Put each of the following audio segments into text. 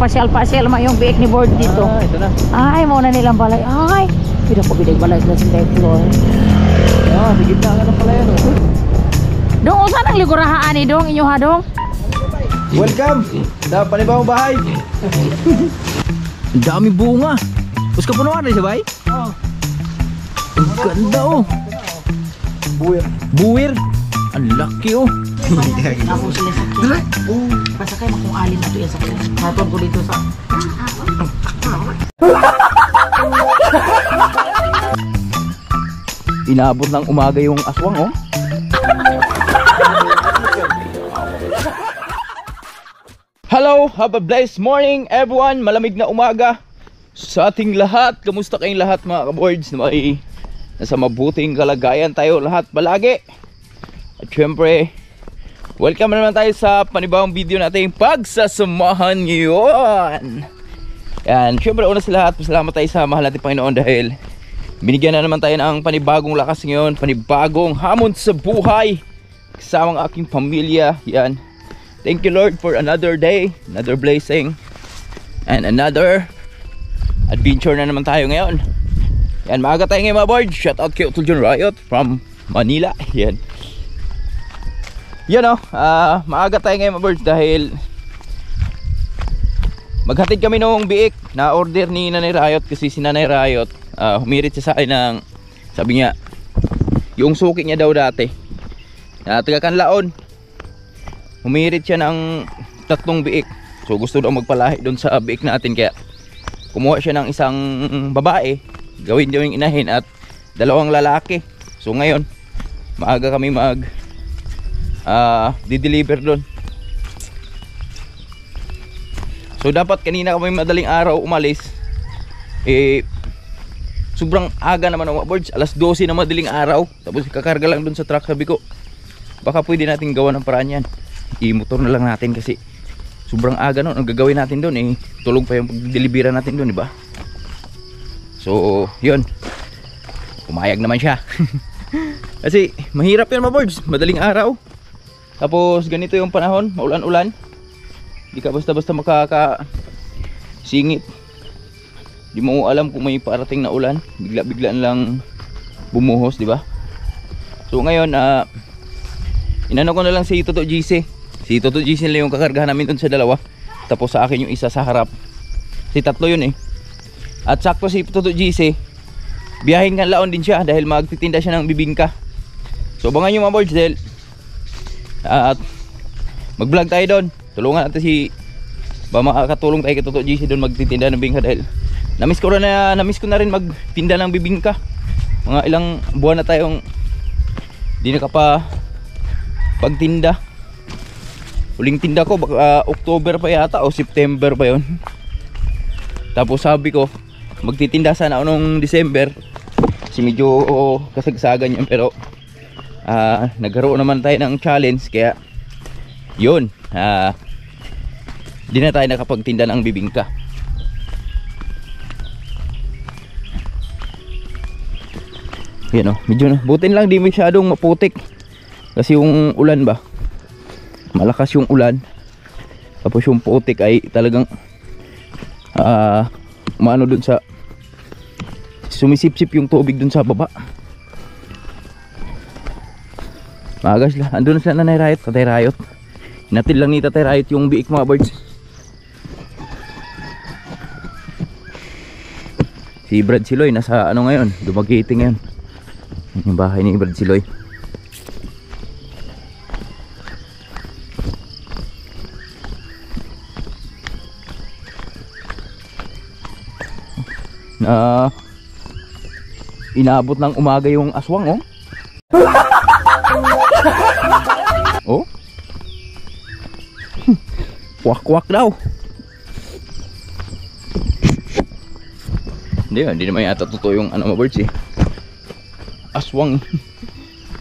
pasyal-pasyal ma yung biik ni Board dito. Ito na. Ay, mo na nilang balay. Ay, pida ko biday balay na si Floor. Sige na nga pala yan. Dong, usan ang ligurahaan ni Dong, inyo ha Dong? Welcome sa panibawang bahay. Ang dami bunga. Bus ka punuan rin siya bay? Oo. Ang ganda oh. Buwir. Buwir? Ang laki oh. Ako sila sakyan. Pasakay mo kung alin na ito yan sakyan. Haton ko dito sa... Inaabot ng umaga yung aswang oh. Hello, have a blessed morning everyone. Malamig na umaga sa ating lahat. Kamusta kayong lahat mga kaboards? Nasa mabuting kalagayan tayo lahat palagi. At syempre, welcome naman tayo sa panibawang video natin pagsasamahan ngayon. Yan, syempre una sa lahat, pasalamat tayo sa mahal natin Panginoon dahil binigyan na naman tayo ng panibagong lakas ngayon, panibagong hamon sa buhay kasama ang aking pamilya. Yan. Thank you Lord for another day, another blessing, and another adventure na naman tayo ngayon. Yan, maaga tayo ngayon mga board. Shout out kay Utol John Riot from Manila. Yan. Yan o, maaga tayo ngayon mga board dahil maghatid kami nung biik na order ni Nanay Riot kasi si Nanay Riot humirit siya sa akin ng, sabi niya, yung suki niya daw dati na taga Kanlaon. Humirit siya ng 3 biik. So gusto daw magpalahi doon sa biik natin. Kaya kumuha siya ng isang babae, gawin daw yung inahin at 2 lalaki. So ngayon maaga kami di-deliver doon. So dapat kanina kami madaling araw umalis. Sobrang aga naman mga boards. Alas 12 na madaling araw. Tapos kakarga lang doon sa truck. Sabi ko baka pwede natin gawa ng paraan yan. I-motor na lang natin kasi sobrang aga nun. Ang gagawin natin doon tulog pa yung pag-delivera natin doon, diba? So yun, pumayag naman siya. Kasi mahirap yan mga boards, madaling araw. Tapos ganito yung panahon, maulan-ulan. Hindi ka basta-basta makakasingit. Di mo alam kung may parating na ulan, bigla-biglaan lang bumuhos, diba? So ngayon inano ko na lang si Toto GC. Si Toto GC lang yung kakargahan namin dun sa 2. Tapos sa akin yung isa sa harap. Si 3 yun At sakto si Toto GC biyahing Kanlaon din siya dahil magtitinda siya ng bibingka. So abangan nyo mga boards dahil at mag vlog tayo doon. Tulungan natin si makakatulong tayo kay Toto GC doon magtitinda ng bibingka dahil namiss ko na rin magtinda ng bibingka. Mga ilang buwan na tayong di nakapa pagtinda. Huling tinda ko baka October pa yata o September pa yon. Tapos sabi ko magtitinda sana noong December kasi medyo kasagsagan yan, pero nagkaroon naman tayo ng challenge kaya yun, di na tayo nakapagtinda ng bibingka. Yan medyo butin lang di masyadong maputik kasi yung ulan ba, malakas yung ulan. Tapos yung putik ay talagang maano dun sa sumisip-sip yung tubig dun sa baba. Magas lang, andun sila Nanay Riot, Tatay Riot. Hinatid lang ni Tatay Riot yung biik mga birds. Si Brad Siloy nasa ano ngayon, Dumaguete ngayon. Yung bahay ni Brad Siloy. Inaabot ng umaga yung aswang oh. Kwak-kwak daw. Hindi naman yata totoo yung mga birds aswang.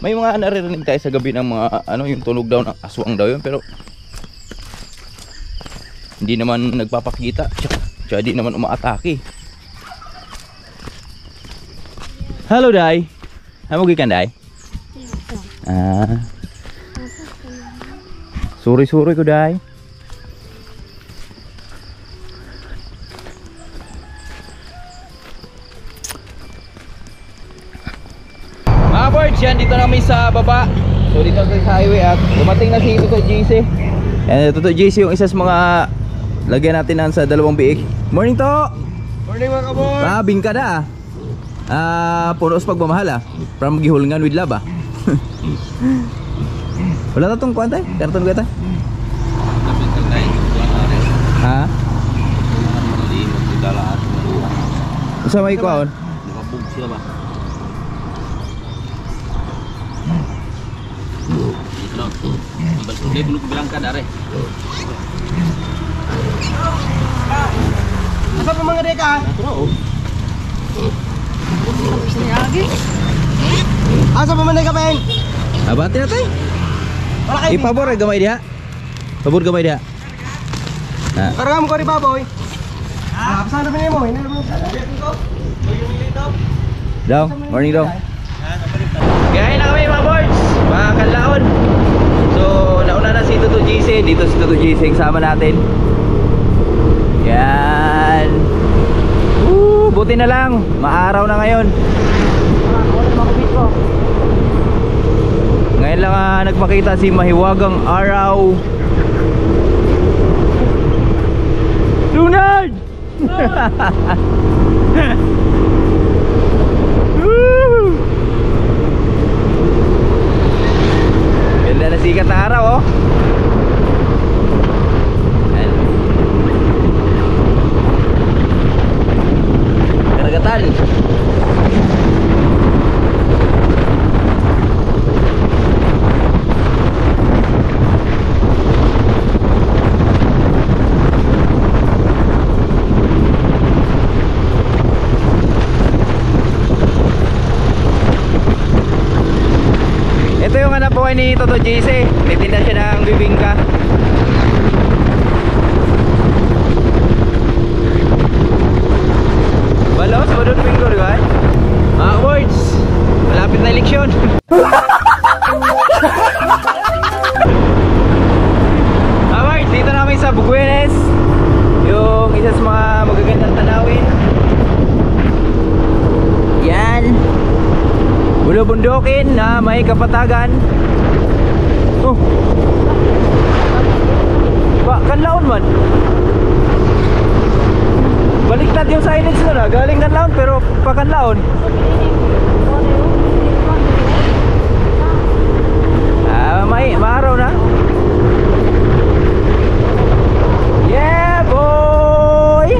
May mga naririnig tayo sa gabi ng mga yung tunog daw ng aswang daw yun, pero hindi naman nagpapakita tsaka di naman umaatake. Hello Day. Hamugi kan Day? Sorry ko Day. nandito na kami sa baba. So dito na sa highway at dumating na si Toto JC. Yan, Toto JC yung isa sa mga lagyan natin sa dalawang biik. Morning to! Morning mga kaboy! Tabing ka na puno sa pagmamahal from gihulngan with love Wala na itong kuwanta karton ko ito? Ha? Sa may kuwaon? Nakabog sila ba? Ito lang. Ang bulog bilang ka dare. Asa pa mga deka? Asa pa man deka pen? Abati na tayo. Ipabor ay gamay diha. Pabor gamay diha. Karagam ko rin baboy. Saan na pinay mo? Hinala mo sa Daw, morning daw. Gayahin na kami mga boys, mga kanlaon. So, nauna na si Toto JC. Dito si Toto JC kasama natin. Yan. Buti na lang, maaraw na ngayon. Ngayon lang nagpakita si mahiwagang araw. Lunard! Ganda na sikat na araw oh. Ayan. Karagatan. Ito yung anak buhay ni Toto JC. May tinda siya ng bibingka. Balos, Badon Bingo, di ba? Mga words, malapit na eleksyon. Alright, dito namin sa Buguenes. Yung isa sa mga magagandang tanawin. Yan. Bulubundukin na may kapatagan. Oh. Kanlaon man. Baliktad yung signage na galing kanlaon pero pakanlaon. May maaraw na. Yeah boy.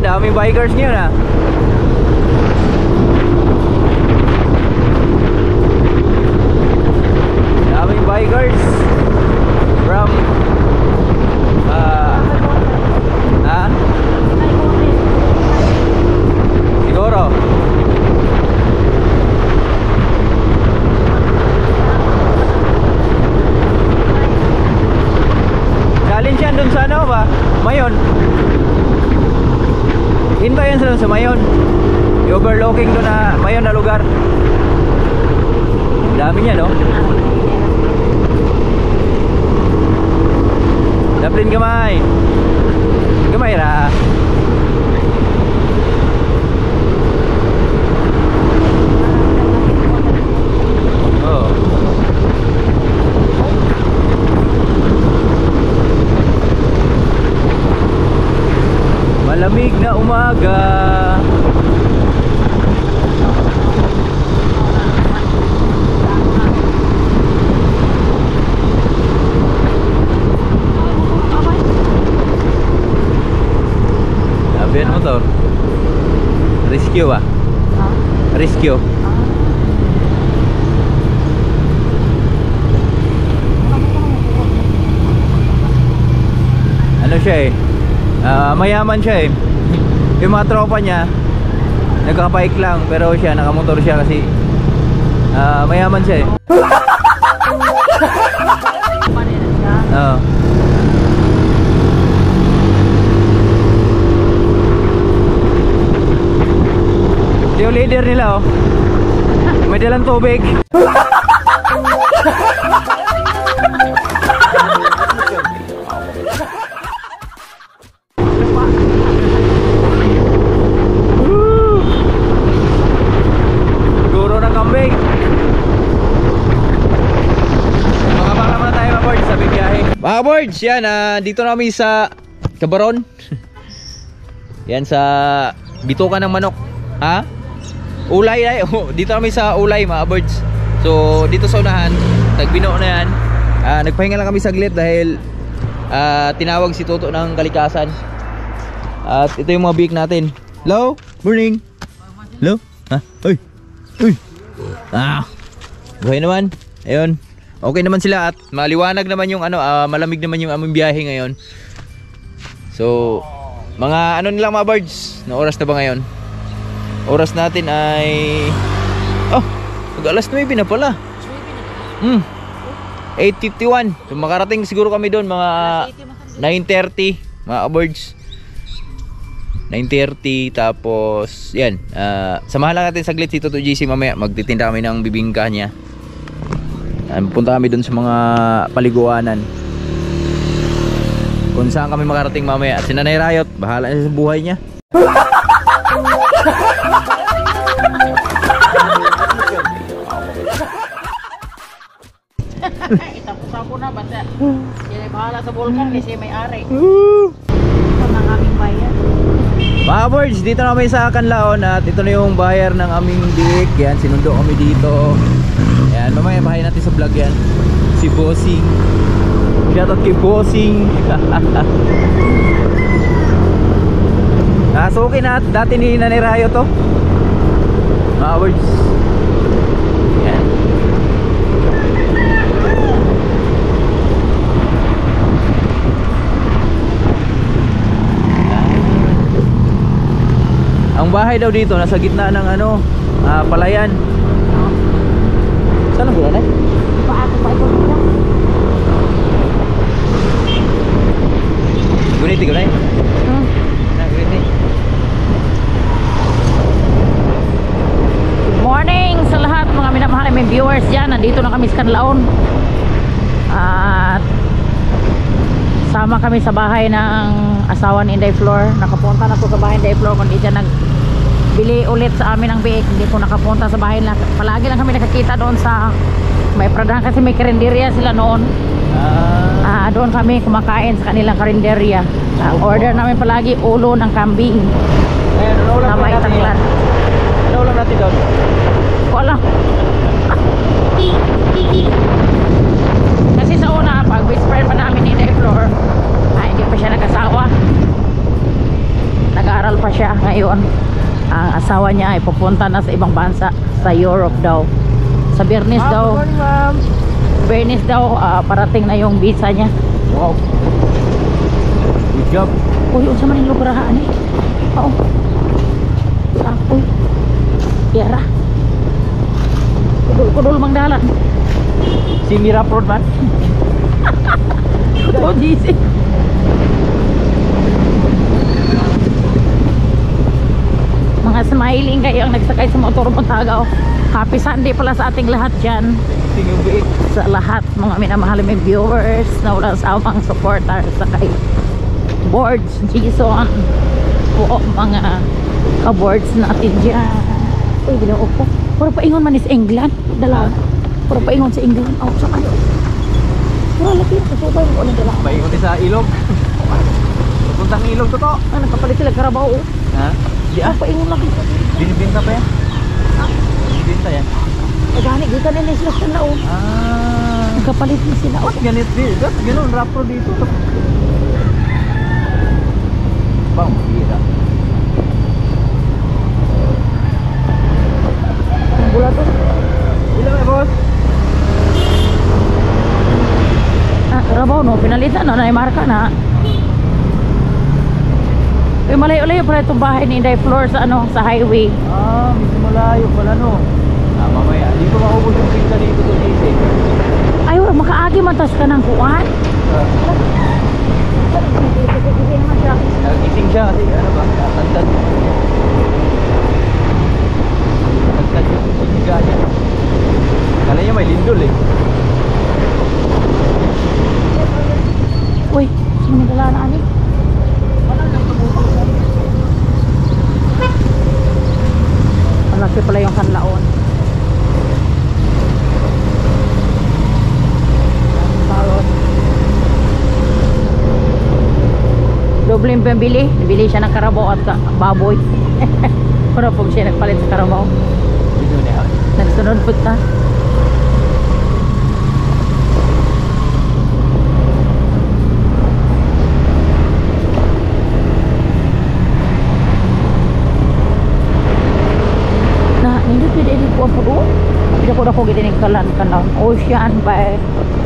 Daming bikers ngayon daming bikers from siguro challenge yan dun sa ano ba Mayon. Hintayin sila sa Mayon. I-overlooking doon na Mayon na lugar. Dami niya no. Daplin gamay. Gamay ra. Oh. Malamig na umaga. Sabihan motor. Rescue ba? Rescue. Ano siya mayaman siya yung mga tropa niya nagkakabike lang pero siya nakamotor siya kasi mayaman siya yung leader nila may dalang tubig. birds, yan, dito na kami sa Cabaron. Yan sa bituka ng manok. Ha? Ulay ay, dito kami sa Ulay mga birds. So dito sa unahan, tagbino na yan. Nagpahinga lang kami saglit dahil tinawag si Toto ng kalikasan. At ito yung mga biik natin. Hello? Morning. Hello? Ha? Uy. Uy. Buhay naman. Ayun. Okay naman sila at maliwanag naman yung malamig naman yung aming biyahe ngayon. So, mga ano nilang mga birds. Na oras na ba ngayon? Oras natin ay mag-alas 9 na pala. 8:51. So, makarating siguro kami doon mga 9:30 mga birds. 9:30 tapos yan. Samahan lang natin saglit si Toto GC mamaya. Magtitinda kami ng bibingka niya. Punta kami dun sa mga paliguanan kung saan kami makarating mamaya. At si Nanay Riot, bahala na sa buhay niya. Itapos-tapo na basta yan ay bahala sa bulkan kasi may-ari. Ito na ang aming bayan. Mga birds, dito na kami sa Canlaon at ito na yung bayar ng aming biik. Yan, sinundo kami dito. Yan, mamaya bahay natin sa vlog yan. Si Bossing. Shoutout kay Bossing. So okay na, dati ni Nanay Rayo to. Mga birds. Yan. Ang bahay daw dito nasa gitna ng palayan. Saan ang gulay? Paako pa ito nila. Guniti gulay? Guniti. Good morning sa lahat mga minamahal namin viewers dyan. Nandito na kami sa Canlaon. At sama kami sa bahay ng asawa ni Inday Flor. Nakapunta na ko sa bahay ni Inday Flor kundi dyan nagbili ulit sa amin ng biik. Hindi ko nakapunta sa bahay na. Palagi lang kami nakakita doon sa may Pradahan kasi may karinderya sila noon. Doon kami kumakain sa kanilang karinderya. Order namin palagi ulo ng kambing na may tanglan. Ano ulam natin doon? Wala. Kasi sa una pag best friend pa namin ni Inday Flor, hindi pa siya nag-asawa. Nag-aaral pa siya ngayon. Ang asawa niya ay pupunta na sa ibang bansa, sa Europe daw. Sa Bernis daw. Good morning, ma'am. Bernis daw, parating na yung visa niya. Wow. Good job. Uy, unsa man yung lugrahaan eh. Oo. Uy. Yara. Kudul mang dalan. Si Mira Prod man. Oh, GC. Mga smiling kayo ang nagsakay sa motor mo Tagaw. Happy Sunday pala sa ating lahat dyan. Yung biik. Sa lahat mga minamahal may viewers na walang sawang supporter sa kay boards, Jason. Oo, mga ka-boards natin dyan. Uy, ginoo ko. Puro pa ingon man is England. Dala. Puro pa ingon sa England. Oh, sa kayo. Puro lapit. Kasubay mo ulit dala. Paingon sa ilog. Puntang ilog to to. Nagkapalit sila Carabao. Ha? Di Pa ingon lagi. Binibinta pa yan? Binibinta yan? Gani, dito na sila sa lao. Nagkapalit na sila. Ba't ganit dito? Ba't gano'n rapro dito? Bang, bira. Ang bula to. Ilang boss? Carabao no, pinalitan na na yung marka na. Uy, malayo-layo pala itong bahay ni Inday Flor sa sa highway. Medyo malayo pala no. Mamaya, hindi ko maubos yung pizza dito to Jesse. Ay, wala, makaagi man tas ka ng kuwan. Nagising siya kasi ano ba, tantad. Tantad yung siniga niya. Kala niya may lindol eh. Uy, sino nagdala na ani? Malaki pala yung Canlaon. Balot. problema pambili. Nabili siya ng karabaw at baboy. Pero pag siya nagpalit sa karabaw. Nagsunod po ta. Na, hindi pwede ko po doon. Hindi ko na ko gitinig kalan Ocean by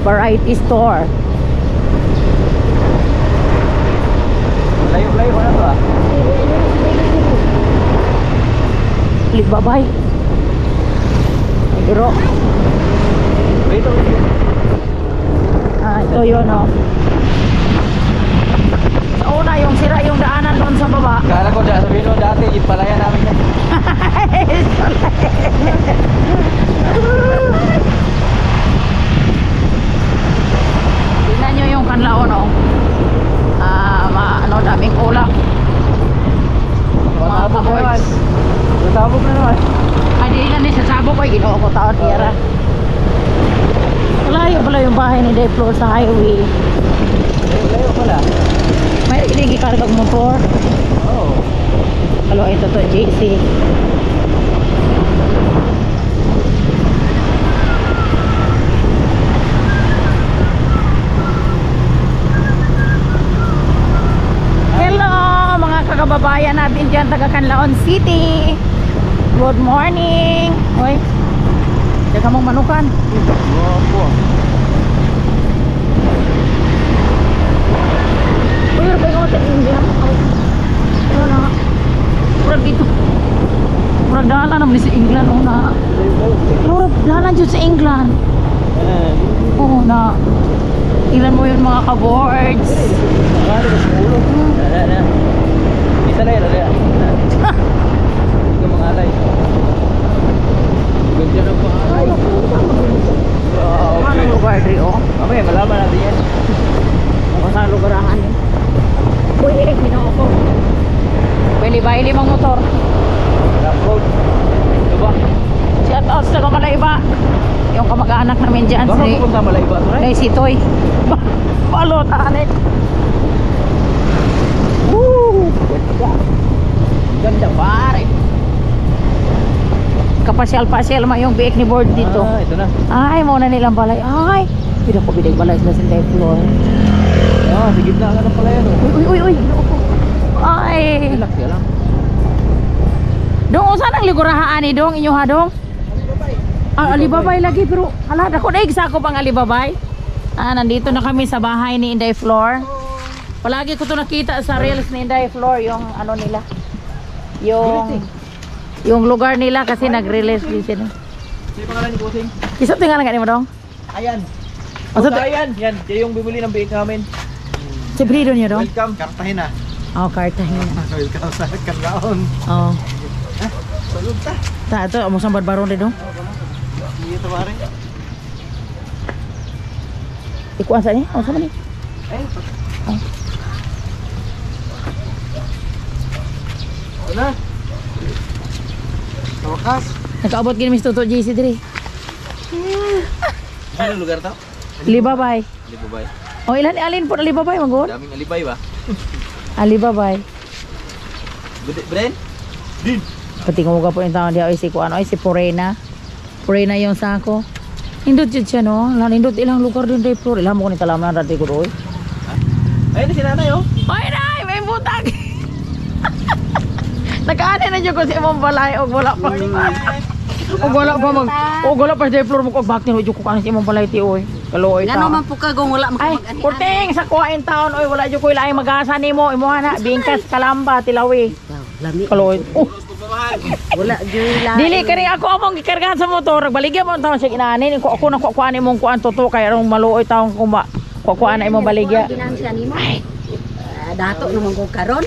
Variety Store. Layo-layo na to ah. Libabay. Pero Ito. ito yun oh. Sa una yung sira yung daanan doon sa baba. Kala ko dyan, sabihin mo dati, ipalaya namin yan. Tingnan nyo yung kanlaon oh. Ano, daming ulap. Mga kaboys. Nasabog na naman. Ay, di na ni sasabog ko. Ginoo ko taon tira. Malayo pala yung bahay ni Dave Flor sa highway. Layo pala. May iligi kargag motor. Oo. Halo, ito to, JC. Hello, mga kakababayan natin dyan, taga Canlaon City. Good morning. Hoy, teka mong manukan. Opo. Uy, rabay ko sa India. Ano na? Murag dito. Murag dalan naman sa England. Oo na. Murag dalan dyan sa England. Oo na. Ilan mo yun mga ka-boards. Isa na yun, alay. Ito mga alay. Ganda ng bahay. Anong lugar rin oh? Mamaya, malaman natin yan. Kung saan lugarahan yun. Uy, ginoo ko. Bili-bili limang motor. Rock road. Ito ba? Shout out sa Kamalaiba. Yung kamag-anak namin dyan. Baka pupunta Malayba ito na. Si Toy. Balot, anik. Woo! Ganda pare. Kapasyal-pasyal ma yung biik ni board dito. Ah, ito na. Ay, muna nilang balay. Ay, pida ko biday balay sila sa Dave Flor. Ah, sa gitna ka na pala yan. Uy. Ay. Relax ka lang. Dong, saan ang ligurahaan ni Dong? Inyo ha, Dong? Alibabay lagi, pero hala, ako na eksako pang Alibabay. Nandito na kami sa bahay ni Inday Flor. Palagi ko to nakita sa reels ni Inday Flor, yung ano nila. Yung lugar nila kasi nag-release din sila. Sino pangalan ni Bossing? Isa tingnan nga ni mo, Dong? Ayan. O, sa Ayan. Yan. Yan yung bibili ng biik namin. si Brido niyo, Dong? Welcome. Cartagena. Oh, Cartagena. Welcome sa Canlaon. Oh. Salud ta. Ito, amo sa barbaron rin, Dong? Dito pare. Ikuan sa ni? O, sa ni? Ano? Sa wakas. Nakaabot gini Mr. Toto JC diri. Ano lugar to? Alibabay. Alibabay. O, ilan alin po Alibabay, magod? Daming alibay ba? Alibabay. Bren? Din. Pati kung mga po yung tawag diya, si Kuano, si Purena. Purena yung sako. Hindot yun siya, no? Hindot ilang lugar din Dave Flor. Ilang mo ko ni talaman na dati ko doon. Ayun si nanay oh. Ay, nay! May butag! Nakaani na dyan ko si imong balay. O wala pa. O wala pa mag... O wala pa si Dave Flor mo ko. Bakit nyo ko kanin si imong balay ti oy. Kaluoy ta. Ngano man po ka kung wala Ay, makamag-ani. kurting sa kuhain taon. Oy, wala dyan ko ilaing mag-asa ni mo. Imuha na. Bingkas, kalamba, tilawi. Lami. Kaluoy. Wala gyud la. Dili kani ako among gikargahan sa motor, baligya mo taon siya inanin ko ako na kuan imong kuan toto kay arong maluoy taon kuma. Kuan na imong baligya. Ginansya nimo. Dato naman ko karon.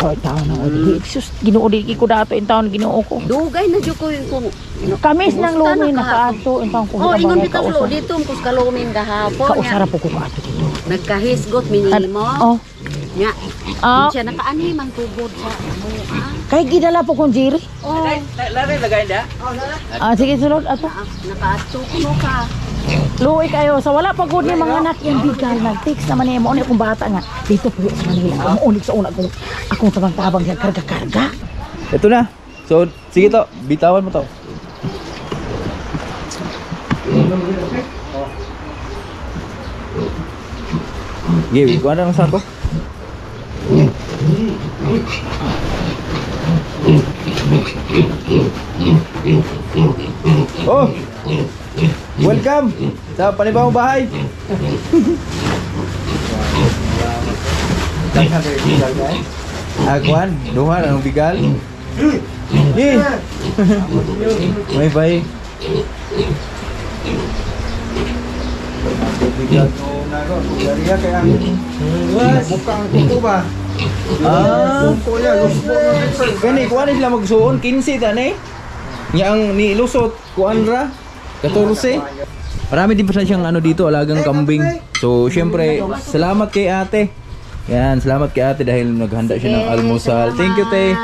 Oy taon na odi. Sus Ginoo di ko dato in taon Ginoo ko. Dugay na jud ko kung Kamis nang lumi nakaato in taon ko oh, ingon ginabanay kita flo dito ko kalumin gahapon. Kausara po ko ato dito. Nagkahisgot minimo. Oh. Nya. Ah. Siya nakaani man tubod sa mua. Kay gidala po kong jiri. Oh, Lari lagay nda. Ah sige sulod ato. nakaato kuno ka. Luoy kayo. Sa wala pa good ni mga anak yung bigal. Nag-text naman niya. Mauni akong bata nga. Dito po sa Manila. Mauni sa una akong tabang-tabang siya. Karga-karga. Ito na. So, sige to. Bitawan mo to. Give, kuha na ng sako. Oh! Welcome sa panibagong bahay. Kuan, duha ang bigal. May bay. Kani kuan sila magsuon 15 tani. Nya ang nilusot kuan ra 14. Marami din pa siyang ano dito, alagang kambing. So, syempre, salamat kay ate. Yan, salamat kay ate dahil naghanda siya ng almusal. Thank you, te.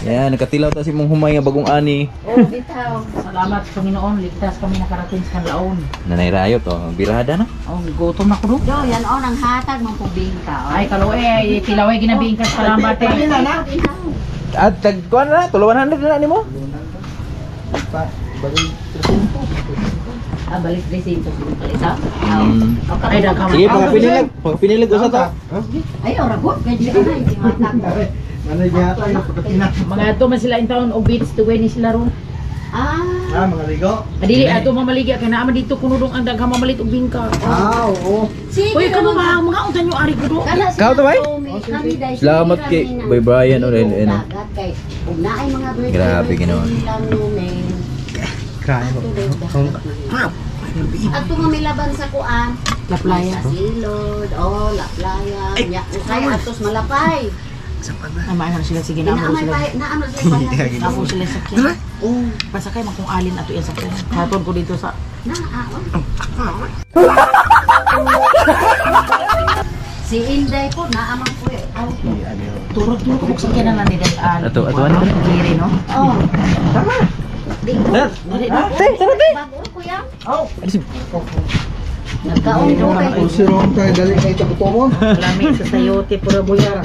Yan, nakatilaw ta si mong humay nga bagong ani. Oh, bitaw. Salamat, Panginoon. Ligtas kami nakarating sa Kanlaon. Nanay Rayot, oh, birada na. Oh, gutom na ko doon. Do, yan o, nang hatag mong kubingka. Ay, kaloe, tilaway ginabingkas salamat eh. At tagkuan na, 100 na ni mo. Balik resinto sa palita. Ay, daghan. Sige, pagpinilag usa to. Ay, ragot. Kaya di ka na, hindi matak. Mga ato man sila in town o beats to ni sila ron. mga ligo. Adili ato mamaligi kay naa man dito kunudong ang daghang mamalit og bingka. Oo. Sige, Uy, kamo ba mga untan yung ari ko do? Kao to, bay? Salamat kay Bay Brian o rin. Grabe, ginawa. Ato nga may laban sa kuan. La playa. Sa silod, la playa. Nya kaya atos malapay. Namaan na sila sige na mo Naamay sila. pa, naamay sila. Ako sila sa kyan. Oh, pasakay man kung alin ato yan sa kyan. Hatod ko dito sa Si Inday po naamang po eh. turot ko buksan kyan na ni Dad. Ato ano? Kiri no. Oh. Tama. Di ko. Bago ko yan. Oh, Nagkaon ko kay. Sirong tayo, dali kayo taputo mo. lami sa sayote pura buya.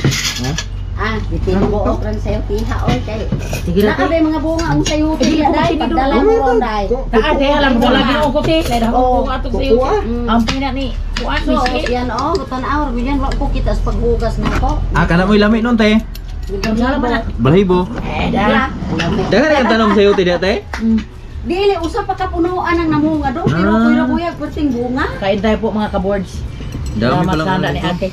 Tinubuok lang sa'yo tiha oy kay. Sige na. Nakabay mga bunga ang sayo tiha dai pagdala mo ron dai. Taate alam ko lagi ko ti. Dahil ako atong sayote. Kukuha. Ang pina ni kuan So, miski. yan tan-awr bilyan wa ko kita sa paghugas na ko. Kana mo ilami nun, te. Balahibo. Dah. Dagan ang tanong sa'yo, te, te. Dili usa pa kapunuan ang namunga do pero kuya perting bunga. Kainday po mga ka-boards. Dami Salamat palang sana ano ni to. ate.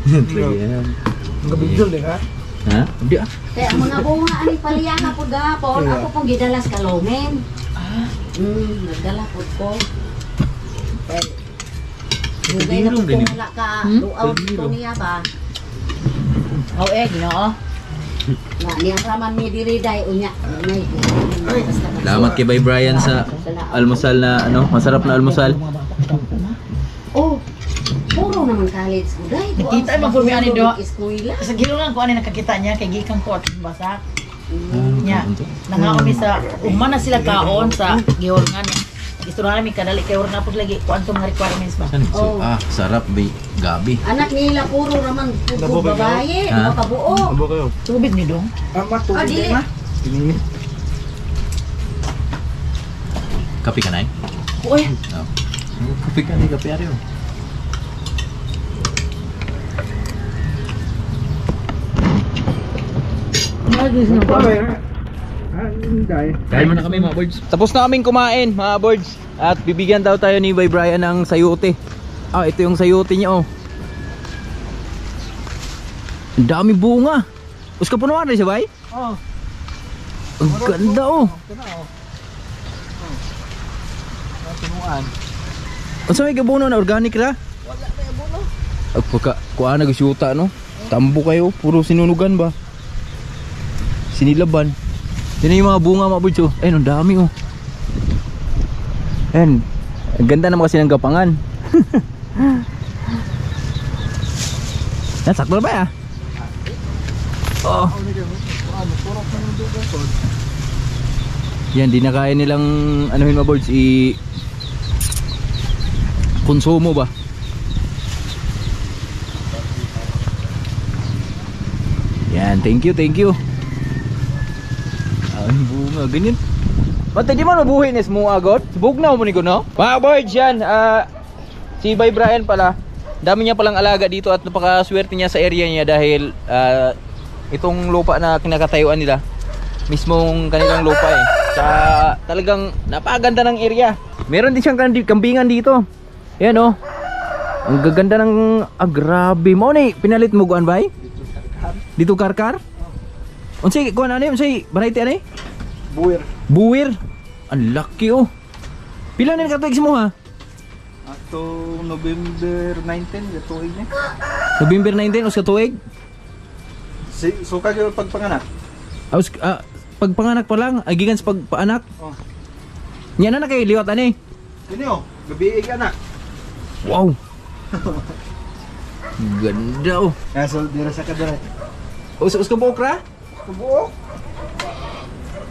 Ang gabidol din ha. Ha? Hindi ah. Kaya ang mga bunga ani paliya ka pud gahapon ako pong gidalas ka lomen. Nagdala pud ko. Dugay na pud ko wala ka duaw dito niya ba. Oh, Ginoo. Na niya raman ni diri dai unya. Salamat kay Bay Brian sa almusal na ano, masarap na almusal. Oh. Puro naman college ko dai. Nakita man po mi ani do. Eskwela. Sa gilo lang ko ani nakakita niya kay gikan ko at basa. Nya. Nangaon mi sa umana sila kaon sa giorngan. Istorya mi kadali kay orna pud lagi ko anto mga requirements ba. Oh. Sarap bay gabi. Anak nila puro raman puro babae, Ha? mga kabuo. Abo kayo. Tubig ni dong. Matubig Dili. na. Kape ka na eh? Uy, Oh. Kape ka ni kape ari oh. nagis na ba? Kain muna kami mga boards. Tapos na kaming kumain mga boards. At bibigyan daw tayo ni Bay Brian ng sayote. Ito yung sayote niya oh. Ang dami bunga. Us ka punuan rin siya bay? Oo. Ang ganda oh. Tunuan. Ang sa may gabuno na organic ra? Wala na yung buno. Agpaka kuha nagsyuta no. Tambo kayo, puro sinunugan ba? Sinilaban. Yan yung mga bunga mga boards oh. Ayun, ang dami oh. Ayan. Ang ganda naman kasi ng gapangan. Yan, sakto na ba ya? Oh. Yan, di na kaya nilang anuhin mga birds, konsumo ba? Yan, thank you. Ay, bunga, ganyan. Ba't di man mabuhin is mo agot? Subog na mo ni ko, no? Mga birds, yan. Si Bay Brian pala, dami niya palang alaga dito at napakaswerte niya sa area niya dahil itong lupa na kinakatayuan nila, mismong kanilang lupa eh. Sa talagang napakaganda ng area. Meron din siyang kambingan dito. Yan oh. Ang gaganda ng grabe mo ni pinalit mo kuan bay? Dito karkar? Unsay kuan ano unsay variety ani? Buwir. Ang laki oh. Pila na katuig mo ha? Ato November 19 gatuig ni. November 19 us katuig? So kagyo pagpanganak. Pagpanganak pa lang, ay gigan sa pagpaanak. Oh. Nya na kay liwat ani. Kini oh, gabi anak. Wow. Ganda oh. Kaso dira sa kadara. Us ka okra? Tubuo.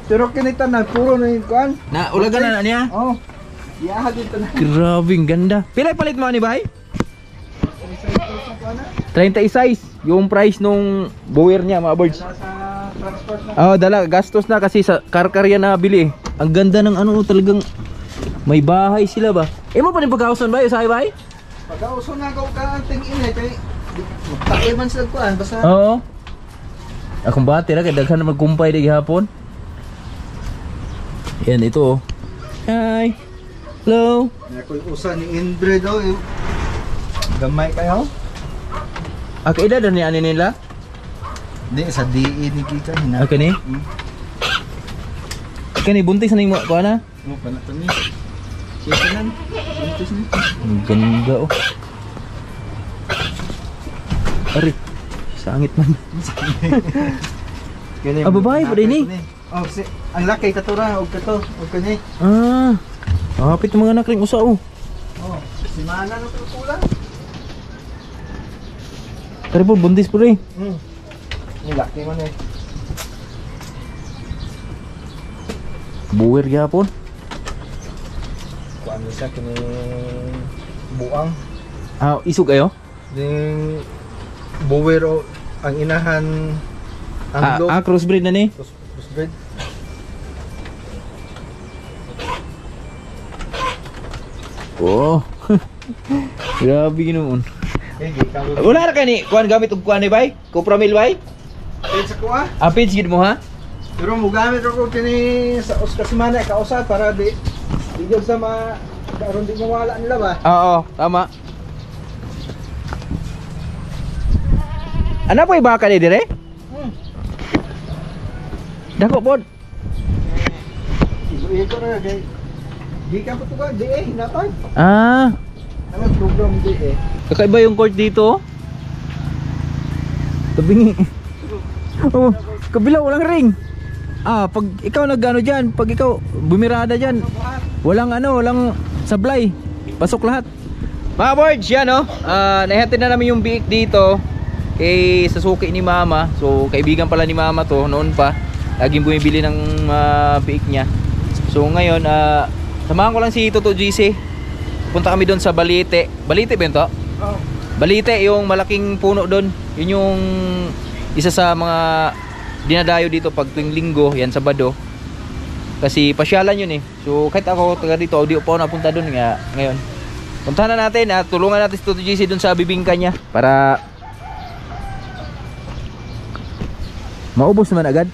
Pero kinita na puro na yung kuan. Na ulagan na niya. Oh. Iyaha dito na. Grabing ganda. Pila palit mo ni bay? 36 yung price nung buwer niya mga birds. Sa transport na. Oh, dala gastos na kasi sa karkarya na bili. Ang ganda ng ano talagang may bahay sila ba? Mo pa rin pagkausan ba? Usay bay? Pagkauso na ko ka ang tingin kay takay man sa kuan basta. Oo. Akong bati ra kay daghan na magkumpay di gihapon. Yan ito oh. Hi. Hello. Ako'y usa ni Indre daw. Gamay kayo? Ako edad ni ani nila? Di sa DE ni kita hina. Okay ni. Kani buntis na mo ko ana? Mo pa na to ni. Siya nan. Buntis ni. Ang ganda oh. Ari. Sangit man. Ah, babae pa din eh. Oh, ang laki katura og kato og kani. Hapit mga anak ring usa oh. Oh, si Mana no pula. Pero po buntis po rin. Ni laki man eh. Buwer gyapon. Kuan siya kini buang. Isog kayo? Ding buwero ang inahan Anglo. Crossbreed na ni. Crossbreed. Oh. Grabe ginoon. Wala Wala na kani kuan gamit og kuan ni bay? Copramil bay? sa kuha. Page gid mo ha? Pero mo gamit ako kini sa Oscasimana kausa para di jud sa karon di mawala nila ba. Oo, tama. Ano po ibaka ni dire? Dako pod. Ito na kay di ka pa to ka di hinatay. Ano program di Kakaiba yung court dito. Tabingi. Oh, kabila walang ring. Pag ikaw nagano diyan, pag ikaw bumirada diyan, walang sablay. Pasok lahat. Mga boards, yan oh. Nahihatid na namin yung biik dito kay sa suki ni Mama. So kaibigan pala ni Mama to noon pa. Laging bumibili ng biik niya. So ngayon, samahan ko lang si Toto GC. Punta kami doon sa Balite. Balite ba yun to? Oh. Balite, yung malaking puno doon. Yun yung isa sa mga dinadayo dito pag tuwing linggo, yan Sabado. Kasi pasyalan yun eh. So kahit ako taga dito, di pa ako napunta doon nga ngayon. Puntahan na natin at tulungan natin si Toto GC doon sa bibingka niya para maubos naman agad.